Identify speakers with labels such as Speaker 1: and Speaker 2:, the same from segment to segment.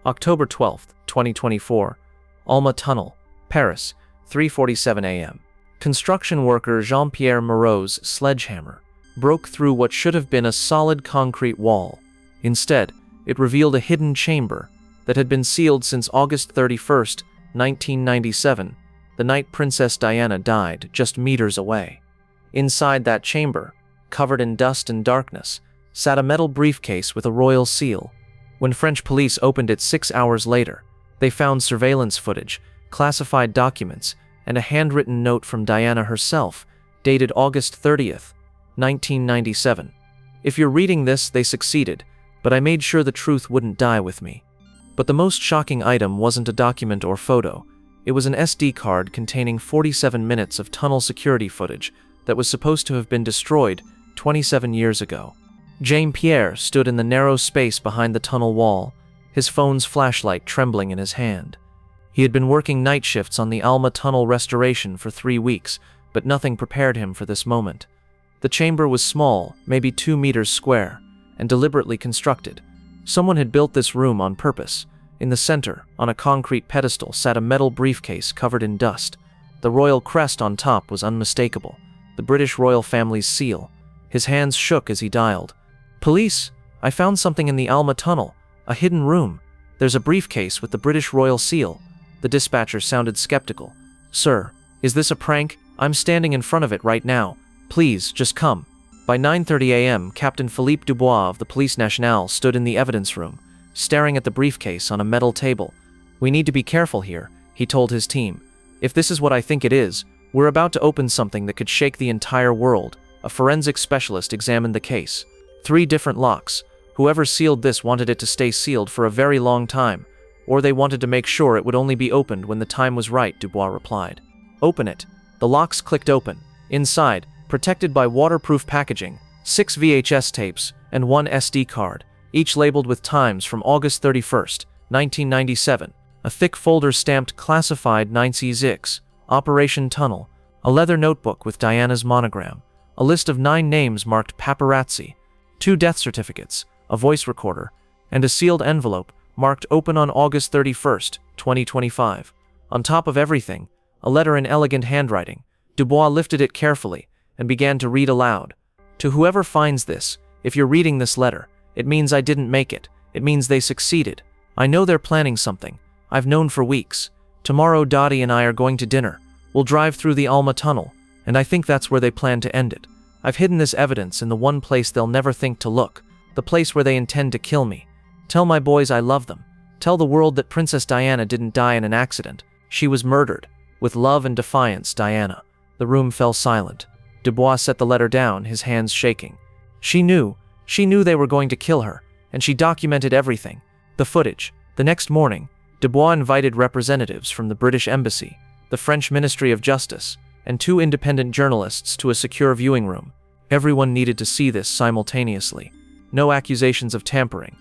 Speaker 1: October 12, 2024. Alma Tunnel, Paris, 3:47 a.m. Construction worker Jean-Pierre Moreau's sledgehammer broke through what should have been a solid concrete wall. Instead, it revealed a hidden chamber that had been sealed since August 31, 1997, the night Princess Diana died, just meters away. Inside that chamber, covered in dust and darkness, sat a metal briefcase with a royal seal. When French police opened it 6 hours later, they found surveillance footage, classified documents, and a handwritten note from Diana herself, dated August 30th, 1997. If you're reading this, they succeeded, but I made sure the truth wouldn't die with me. But the most shocking item wasn't a document or photo. It was an SD card containing 47 minutes of tunnel security footage that was supposed to have been destroyed 27 years ago. Jean-Pierre stood in the narrow space behind the tunnel wall, his phone's flashlight trembling in his hand. He had been working night shifts on the Alma Tunnel restoration for 3 weeks, but nothing prepared him for this moment. The chamber was small, maybe 2 meters square, and deliberately constructed. Someone had built this room on purpose. In the center, on a concrete pedestal, sat a metal briefcase covered in dust. The royal crest on top was unmistakable, the British royal family's seal. His hands shook as he dialed. "Police, I found something in the Alma Tunnel, a hidden room. There's a briefcase with the British royal seal." The dispatcher sounded skeptical. "Sir, is this a prank? I'm standing in front of it right now. Please, just come." By 9:30 a.m., Captain Philippe Dubois of the Police Nationale stood in the evidence room, staring at the briefcase on a metal table. "We need to be careful here," he told his team. "If this is what I think it is, we're about to open something that could shake the entire world." A forensic specialist examined the case. 3 different locks. Whoever sealed this wanted it to stay sealed for a very long time, or they wanted to make sure it would only be opened when the time was right, Dubois replied. "Open it." The locks clicked open. Inside, protected by waterproof packaging, 6 VHS tapes and 1 SD card, each labeled with times from August 31st, 1997, a thick folder stamped Classified 96, Operation Tunnel, a leather notebook with Diana's monogram, a list of 9 names marked paparazzi, 2 death certificates, a voice recorder, and a sealed envelope marked open on August 31st, 2025. On top of everything, a letter in elegant handwriting. Dubois lifted it carefully and began to read aloud. "To whoever finds this, if you're reading this letter, it means I didn't make it. It means they succeeded. I know they're planning something. I've known for weeks. Tomorrow Dottie and I are going to dinner. We'll drive through the Alma Tunnel, and I think that's where they plan to end it. I've hidden this evidence in the one place they'll never think to look, the place where they intend to kill me. Tell my boys I love them. Tell the world that Princess Diana didn't die in an accident. She was murdered. With love and defiance, Diana." The room fell silent. Dubois set the letter down, his hands shaking. She knew they were going to kill her, and she documented everything. The footage. The next morning, Dubois invited representatives from the British Embassy, the French Ministry of Justice, and 2 independent journalists to a secure viewing room. Everyone needed to see this simultaneously. No accusations of tampering.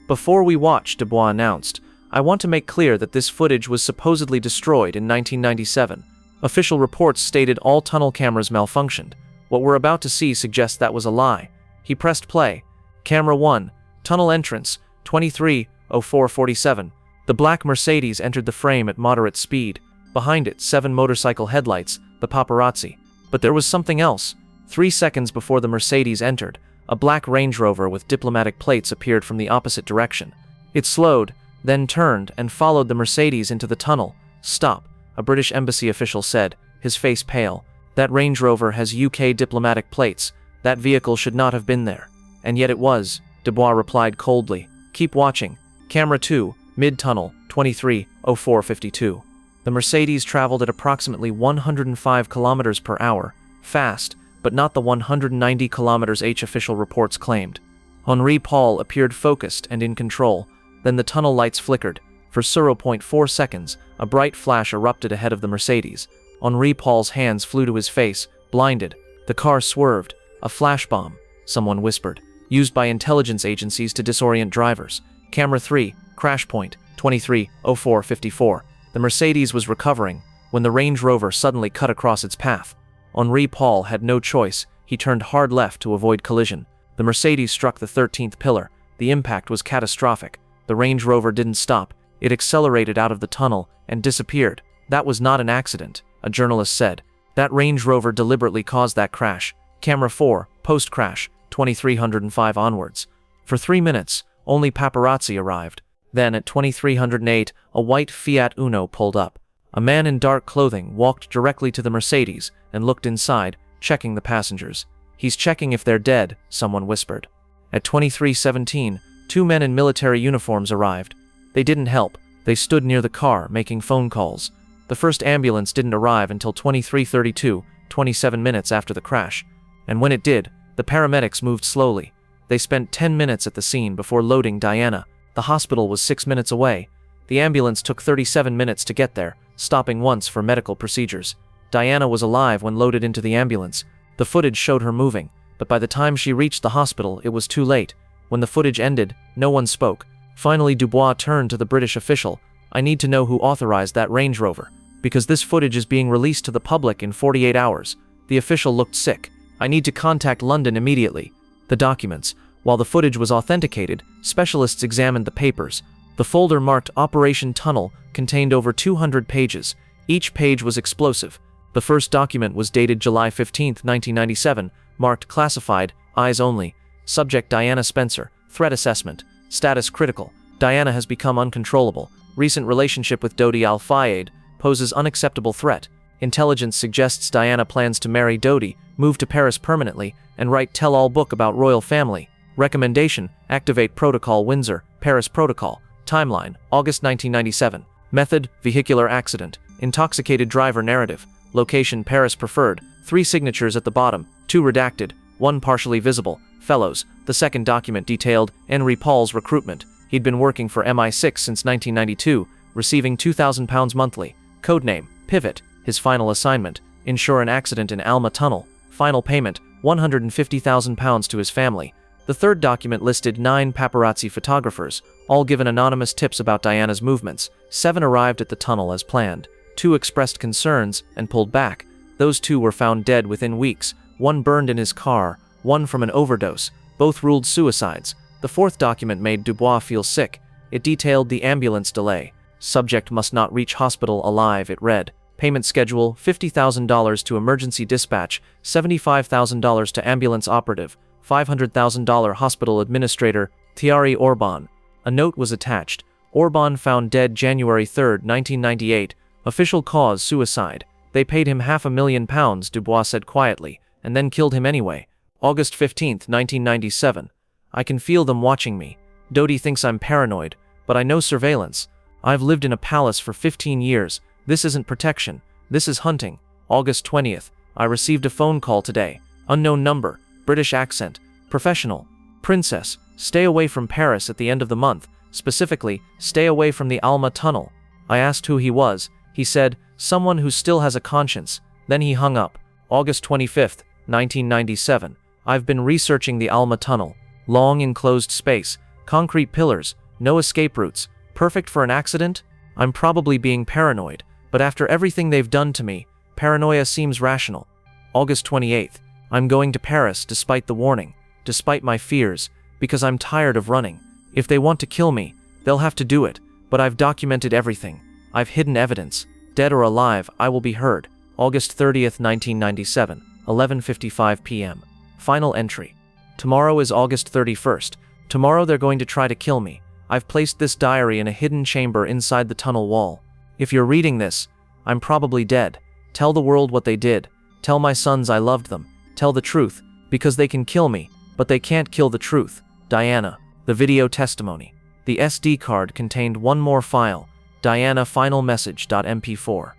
Speaker 1: "Before we watch," Dubois announced, "I want to make clear that this footage was supposedly destroyed in 1997. Official reports stated all tunnel cameras malfunctioned. What we're about to see suggests that was a lie." He pressed play. Camera 1, tunnel entrance, 23:04:47. The black Mercedes entered the frame at moderate speed. Behind it, 7 motorcycle headlights, the paparazzi. But there was something else. 3 seconds before the Mercedes entered, a black Range Rover with diplomatic plates appeared from the opposite direction. It slowed, then turned and followed the Mercedes into the tunnel. "Stop," a British embassy official said, his face pale. "That Range Rover has UK diplomatic plates. That vehicle should not have been there." "And yet it was," Dubois replied coldly. "Keep watching." Camera 2, mid-tunnel, 23:04:52. The Mercedes traveled at approximately 105 kilometers per hour, fast, but not the 190 kilometers/h official reports claimed. Henri Paul appeared focused and in control. Then the tunnel lights flickered. For 0.4 seconds, a bright flash erupted ahead of the Mercedes. Henri Paul's hands flew to his face, blinded. The car swerved. "A flash bomb," someone whispered, "used by intelligence agencies to disorient drivers." Camera 3, crash point, 23:04:54. The Mercedes was recovering when the Range Rover suddenly cut across its path. Henri Paul had no choice. He turned hard left to avoid collision. The Mercedes struck the 13th pillar. The impact was catastrophic. The Range Rover didn't stop. It accelerated out of the tunnel and disappeared. That was not an accident, a journalist said. That Range Rover deliberately caused that crash. Camera 4, post-crash, 2305 onwards. For 3 minutes, only paparazzi arrived. Then, at 2308, a white Fiat Uno pulled up. A man in dark clothing walked directly to the Mercedes and looked inside, checking the passengers. "He's checking if they're dead," someone whispered. At 2317, 2 men in military uniforms arrived. They didn't help. They stood near the car, making phone calls. The first ambulance didn't arrive until 2332, 27 minutes after the crash. And when it did, the paramedics moved slowly. They spent 10 minutes at the scene before loading Diana. The hospital was 6 minutes away. The ambulance took 37 minutes to get there, stopping once for medical procedures. Diana was alive when loaded into the ambulance. The footage showed her moving, but by the time she reached the hospital, it was too late. When the footage ended, no one spoke. Finally, Dubois turned to the British official. "I need to know who authorized that Range Rover, because this footage is being released to the public in 48 hours. The official looked sick. "I need to contact London immediately." The documents. While the footage was authenticated, specialists examined the papers. The folder marked Operation Tunnel contained over 200 pages. Each page was explosive. The first document was dated July 15, 1997, marked Classified, Eyes Only. Subject Diana Spencer. Threat assessment. Status critical. Diana has become uncontrollable. Recent relationship with Dodi Al-Fayed poses unacceptable threat. Intelligence suggests Diana plans to marry Dodi, move to Paris permanently, and write tell-all book about royal family. Recommendation: activate Protocol Windsor, Paris Protocol. Timeline: August 1997. Method: vehicular accident. Intoxicated driver narrative. Location: Paris preferred. 3 signatures at the bottom, 2 redacted, 1 partially visible. Fellows: the second document detailed Henry Paul's recruitment. He'd been working for MI6 since 1992, receiving £2,000 monthly. Codename: Pivot. His final assignment: ensure an accident in Alma Tunnel. Final payment: £150,000 to his family. The third document listed 9 paparazzi photographers, all given anonymous tips about Diana's movements. 7 arrived at the tunnel as planned. 2 expressed concerns and pulled back. Those 2 were found dead within weeks. 1 burned in his car, 1 from an overdose. Both ruled suicides. The fourth document made Dubois feel sick. It detailed the ambulance delay. Subject must not reach hospital alive, it read. Payment schedule: $50,000 to emergency dispatch, $75,000 to ambulance operative, $500,000 hospital administrator, Thierry Orban. A note was attached. Orban found dead January 3, 1998. Official cause: suicide. They paid him £500,000, Dubois said quietly, and then killed him anyway. August 15, 1997. I can feel them watching me. Dodi thinks I'm paranoid, but I know surveillance. I've lived in a palace for 15 years. This isn't protection. This is hunting. August 20th. I received a phone call today. Unknown number. British accent. Professional. Princess, stay away from Paris at the end of the month. Specifically, stay away from the Alma Tunnel. I asked who he was. He said, someone who still has a conscience. Then he hung up. August 25th, 1997. I've been researching the Alma Tunnel. Long enclosed space. Concrete pillars. No escape routes. Perfect for an accident? I'm probably being paranoid, but after everything they've done to me, paranoia seems rational. August 28th. I'm going to Paris despite the warning, despite my fears, because I'm tired of running. If they want to kill me, they'll have to do it, but I've documented everything. I've hidden evidence. Dead or alive, I will be heard. August 30th, 1997, 11:55 p.m. Final entry. Tomorrow is August 31st. Tomorrow they're going to try to kill me. I've placed this diary in a hidden chamber inside the tunnel wall. If you're reading this, I'm probably dead. Tell the world what they did. Tell my sons I loved them. Tell the truth, because they can kill me, but they can't kill the truth. Diana. The video testimony. The SD card contained one more file. Diana final message.mp4.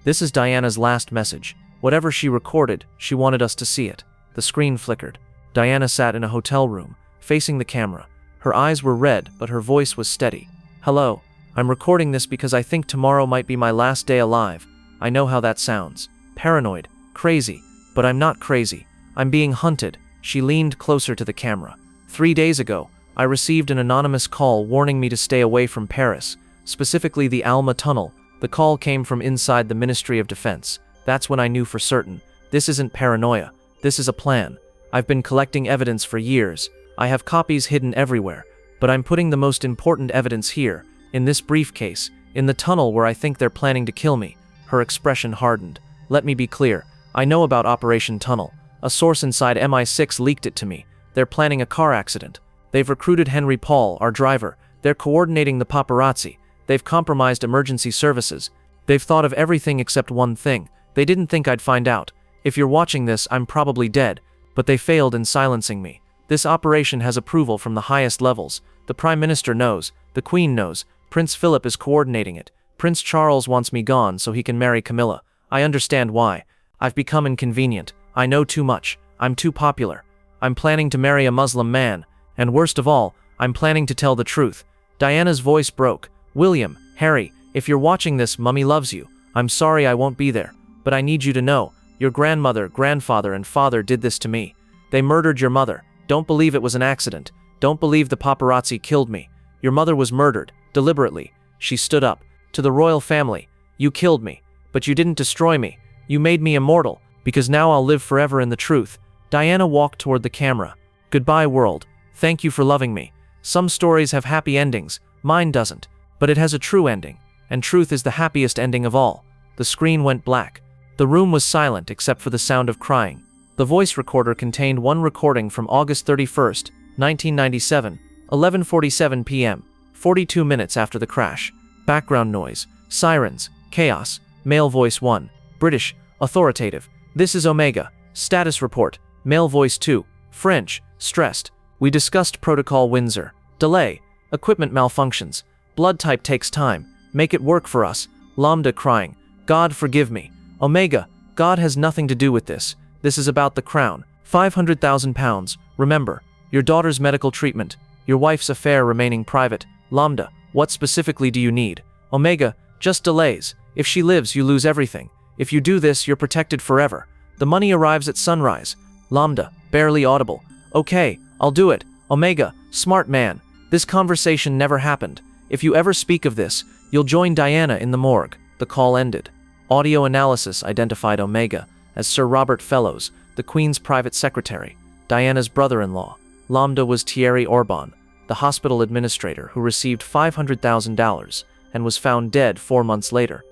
Speaker 1: This is Diana's last message. Whatever she recorded, she wanted us to see it. The screen flickered. Diana sat in a hotel room, facing the camera. Her eyes were red, but her voice was steady. Hello. I'm recording this because I think tomorrow might be my last day alive. I know how that sounds. Paranoid. Crazy. But I'm not crazy. I'm being hunted. She leaned closer to the camera. 3 days ago, I received an anonymous call warning me to stay away from Paris, specifically the Alma Tunnel. The call came from inside the Ministry of Defense. That's when I knew for certain. This isn't paranoia. This is a plan. I've been collecting evidence for years. I have copies hidden everywhere. But I'm putting the most important evidence here, in this briefcase, in the tunnel where I think they're planning to kill me." Her expression hardened. "Let me be clear. I know about Operation Tunnel. A source inside MI6 leaked it to me. They're planning a car accident. They've recruited Henry Paul, our driver. They're coordinating the paparazzi. They've compromised emergency services. They've thought of everything except one thing. They didn't think I'd find out. If you're watching this, I'm probably dead. But they failed in silencing me. This operation has approval from the highest levels. The Prime Minister knows. The Queen knows. Prince Philip is coordinating it. Prince Charles wants me gone so he can marry Camilla. I understand why. I've become inconvenient. I know too much. I'm too popular. I'm planning to marry a Muslim man. And worst of all, I'm planning to tell the truth." Diana's voice broke. "William, Harry, if you're watching this, Mummy loves you. I'm sorry I won't be there. But I need you to know, your grandmother, grandfather, and father did this to me. They murdered your mother. Don't believe it was an accident. Don't believe the paparazzi killed me. Your mother was murdered, deliberately." She stood up. "To the royal family, you killed me. But you didn't destroy me. You made me immortal, because now I'll live forever in the truth." Diana walked toward the camera. "Goodbye, world. Thank you for loving me. Some stories have happy endings. Mine doesn't. But it has a true ending. And truth is the happiest ending of all." The screen went black. The room was silent except for the sound of crying. The voice recorder contained one recording from August 31st, 1997, 11:47 p.m., 42 minutes after the crash. Background noise, sirens, chaos. Male voice 1. British, authoritative. "This is Omega. Status report." Male voice 2. French, stressed. "We discussed Protocol Windsor. Delay. Equipment malfunctions. Blood type takes time. Make it work for us." Lambda crying. "God forgive me. Omega, God has nothing to do with this. This is about the crown. £500,000. Remember, your daughter's medical treatment. Your wife's affair remaining private." Lambda, "What specifically do you need?" Omega, "Just delays. If she lives, you lose everything. If you do this, you're protected forever. The money arrives at sunrise." Lambda, barely audible. "Okay, I'll do it." Omega, "Smart man. This conversation never happened. If you ever speak of this, you'll join Diana in the morgue." The call ended. Audio analysis identified Omega as Sir Robert Fellows, the Queen's private secretary, Diana's brother-in-law. Lambda was Thierry Orban, the hospital administrator who received $500,000 and was found dead 4 months later.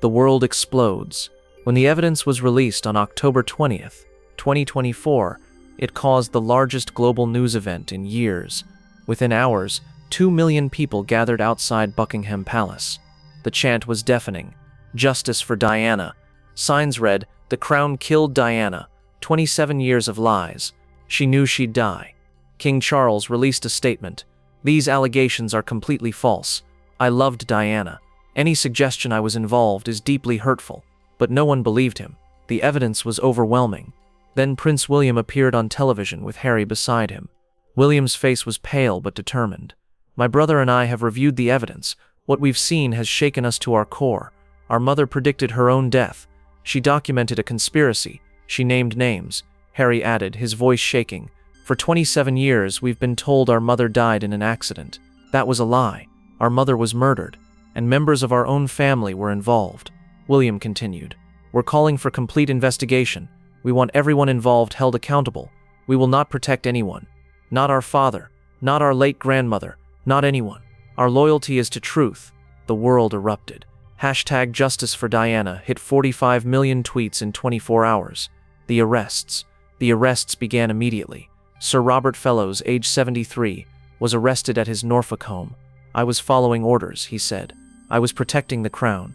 Speaker 1: The world explodes. When the evidence was released on October 20th, 2024, it caused the largest global news event in years. Within hours, 2 million people gathered outside Buckingham Palace. The chant was deafening. "Justice for Diana." Signs read, "The Crown killed Diana. 27 years of lies. She knew she'd die." King Charles released a statement. "These allegations are completely false. I loved Diana. Any suggestion I was involved is deeply hurtful." But no one believed him. The evidence was overwhelming. Then Prince William appeared on television with Harry beside him. William's face was pale but determined. "My brother and I have reviewed the evidence. What we've seen has shaken us to our core. Our mother predicted her own death. She documented a conspiracy. She named names." Harry added, his voice shaking. "For 27 years, we've been told our mother died in an accident. That was a lie. Our mother was murdered, and members of our own family were involved." William continued, "We're calling for complete investigation. We want everyone involved held accountable. We will not protect anyone. Not our father, not our late grandmother, not anyone. Our loyalty is to truth." The world erupted. #Justice for Diana hit 45 million tweets in 24 hours. The arrests began immediately. Sir Robert Fellows, age 73, was arrested at his Norfolk home. "I was following orders," he said. "I was protecting the crown."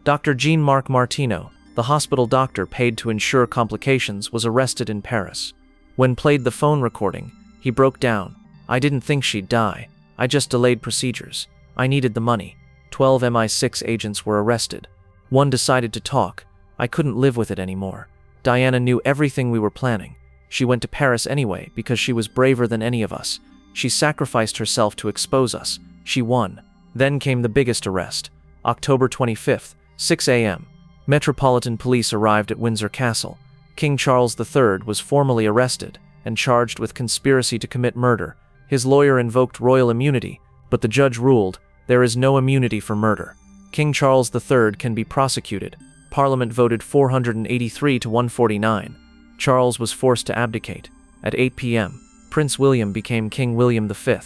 Speaker 1: Dr. Jean-Marc Martineau, the hospital doctor paid to ensure complications, was arrested in Paris. When played the phone recording, he broke down. "I didn't think she'd die. I just delayed procedures. I needed the money." 12 MI6 agents were arrested. One decided to talk. "I couldn't live with it anymore. Diana knew everything we were planning. She went to Paris anyway because she was braver than any of us. She sacrificed herself to expose us. She won." Then came the biggest arrest. October 25th, 6 a.m. Metropolitan Police arrived at Windsor Castle. King Charles III was formally arrested and charged with conspiracy to commit murder. His lawyer invoked royal immunity, but the judge ruled, "There is no immunity for murder. King Charles III can be prosecuted." Parliament voted 483 to 149. Charles was forced to abdicate. At 8 p.m., Prince William became King William V.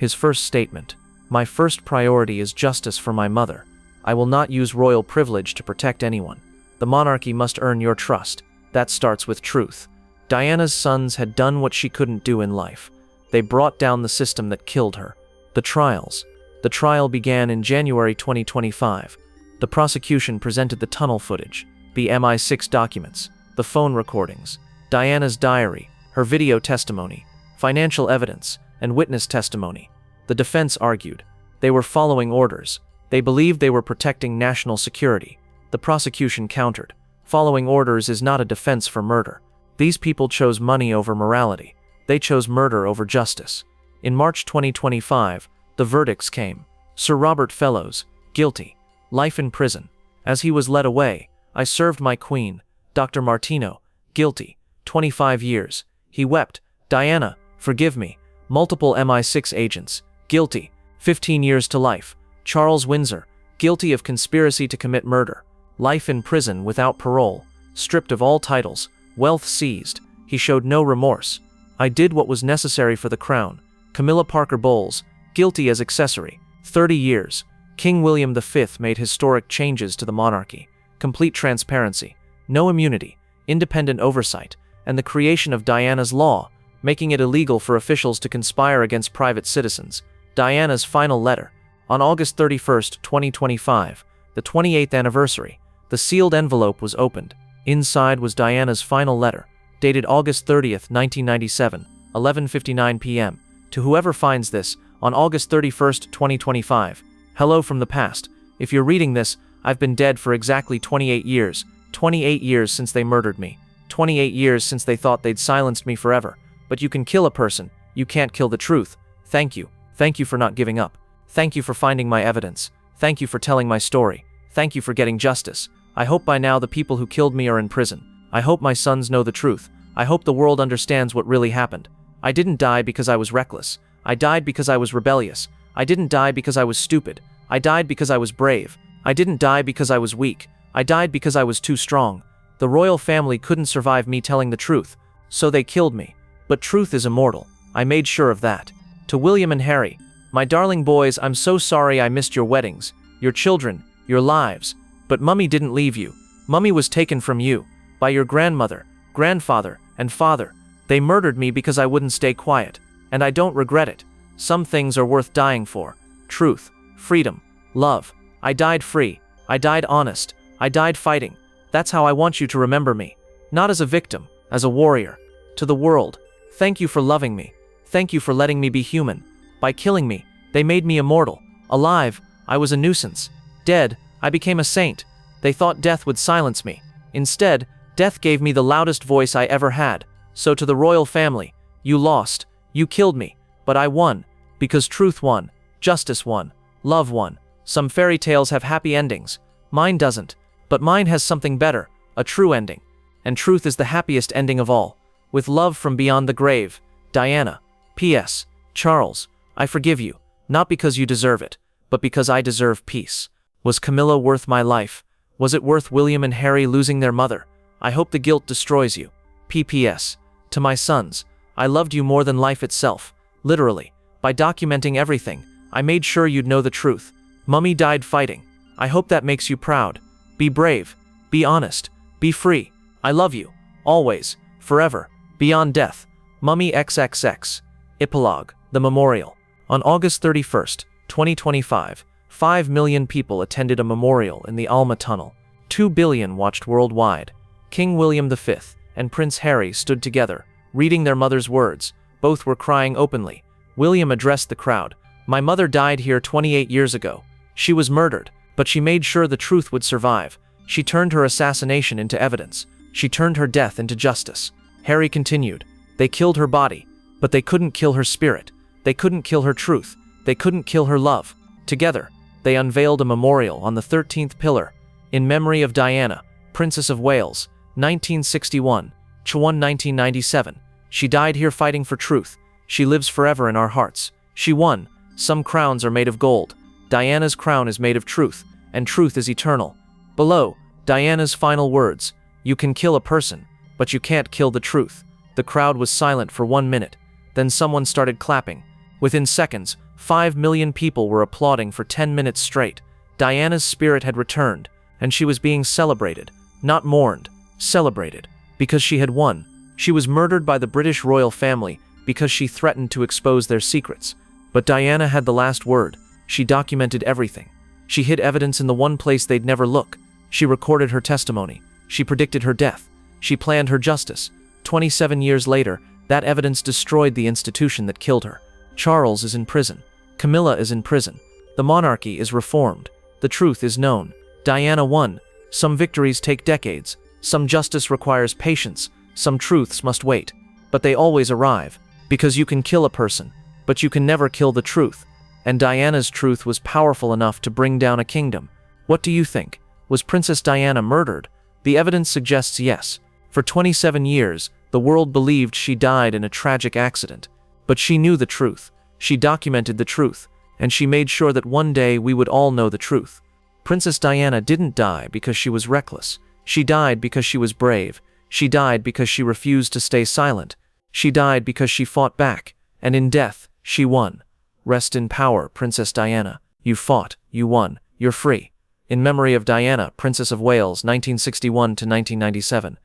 Speaker 1: His first statement: "My first priority is justice for my mother. I will not use royal privilege to protect anyone. The monarchy must earn your trust. That starts with truth." Diana's sons had done what she couldn't do in life. They brought down the system that killed her. The trials. The trial began in January 2025. The prosecution presented the tunnel footage, the MI6 documents, the phone recordings, Diana's diary, her video testimony, financial evidence, and witness testimony. The defense argued they were following orders. They believed they were protecting national security. The prosecution countered, following orders is not a defense for murder. These people chose money over morality. They chose murder over justice. In March 2025, the verdicts came. Sir Robert Fellows, guilty, life in prison. As he was led away, "I served my queen." Dr. Martino, guilty, 25 years. He wept, "Diana, forgive me." Multiple MI6 agents, guilty, 15 years to life. Charles Windsor, guilty of conspiracy to commit murder. Life in prison without parole, stripped of all titles, wealth seized. He showed no remorse. "I did what was necessary for the crown." Camilla Parker Bowles, guilty as accessory, 30 years. King William V made historic changes to the monarchy. Complete transparency, no immunity, independent oversight, and the creation of Diana's law, making it illegal for officials to conspire against private citizens. Diana's final letter. On August 31, 2025, the 28th anniversary, the sealed envelope was opened. Inside was Diana's final letter, dated August 30, 1997, 11:59 p.m. To whoever finds this, on August 31, 2025. Hello from the past. If you're reading this, I've been dead for exactly 28 years. 28 years since they murdered me. 28 years since they thought they'd silenced me forever. But you can kill a person, you can't kill the truth. Thank you. Thank you for not giving up. Thank you for finding my evidence. Thank you for telling my story. Thank you for getting justice. I hope by now the people who killed me are in prison. I hope my sons know the truth. I hope the world understands what really happened. I didn't die because I was reckless. I died because I was rebellious. I didn't die because I was stupid. I died because I was brave. I didn't die because I was weak. I died because I was too strong. The royal family couldn't survive me telling the truth, so they killed me. But truth is immortal. I made sure of that. To William and Harry, my darling boys, I'm so sorry I missed your weddings, your children, your lives. But Mummy didn't leave you. Mummy was taken from you, by your grandmother, grandfather, and father. They murdered me because I wouldn't stay quiet, and I don't regret it. Some things are worth dying for. Truth, freedom, love. I died free. I died honest. I died fighting. That's how I want you to remember me. Not as a victim, as a warrior. To the world, thank you for loving me. Thank you for letting me be human. By killing me, they made me immortal. Alive, I was a nuisance. Dead, I became a saint. They thought death would silence me. Instead, death gave me the loudest voice I ever had. So to the royal family, you lost. You killed me. But I won. Because truth won. Justice won. Love won. Some fairy tales have happy endings. Mine doesn't. But mine has something better. A true ending. And truth is the happiest ending of all. With love from beyond the grave. Diana. P.S. Charles, I forgive you. Not because you deserve it, but because I deserve peace. Was Camilla worth my life? Was it worth William and Harry losing their mother? I hope the guilt destroys you. P.P.S. To my sons, I loved you more than life itself. Literally. By documenting everything, I made sure you'd know the truth. Mummy died fighting. I hope that makes you proud. Be brave. Be honest. Be free. I love you. Always. Forever. Beyond death. Mummy XXX. Epilogue. The Memorial. On August 31st, 2025, 5 million people attended a memorial in the Alma Tunnel. 2 billion watched worldwide. King William V and Prince Harry stood together, reading their mother's words. Both were crying openly. William addressed the crowd. My mother died here 28 years ago. She was murdered, but she made sure the truth would survive. She turned her assassination into evidence. She turned her death into justice. Harry continued. They killed her body, but they couldn't kill her spirit. They couldn't kill her truth. They couldn't kill her love. Together, they unveiled a memorial on the 13th pillar, in memory of Diana, Princess of Wales, 1961, Chwan 1997. She died here fighting for truth. She lives forever in our hearts. She won. Some crowns are made of gold. Diana's crown is made of truth, and truth is eternal. Below, Diana's final words. You can kill a person, but you can't kill the truth. The crowd was silent for 1 minute. Then someone started clapping. Within seconds, 5 million people were applauding for 10 minutes straight. Diana's spirit had returned, and she was being celebrated, not mourned, celebrated, because she had won. She was murdered by the British royal family because she threatened to expose their secrets. But Diana had the last word. She documented everything. She hid evidence in the one place they'd never look. She recorded her testimony. She predicted her death. She planned her justice. 27 years later, that evidence destroyed the institution that killed her. Charles is in prison. Camilla is in prison. The monarchy is reformed. The truth is known. Diana won. Some victories take decades. Some justice requires patience. Some truths must wait. But they always arrive. Because you can kill a person, but you can never kill the truth. And Diana's truth was powerful enough to bring down a kingdom. What do you think? Was Princess Diana murdered? The evidence suggests yes. For 27 years, the world believed she died in a tragic accident. But she knew the truth. She documented the truth. And she made sure that one day we would all know the truth. Princess Diana didn't die because she was reckless. She died because she was brave. She died because she refused to stay silent. She died because she fought back. And in death, she won. Rest in power, Princess Diana. You fought. You won. You're free. In memory of Diana, Princess of Wales, 1961 to 1997.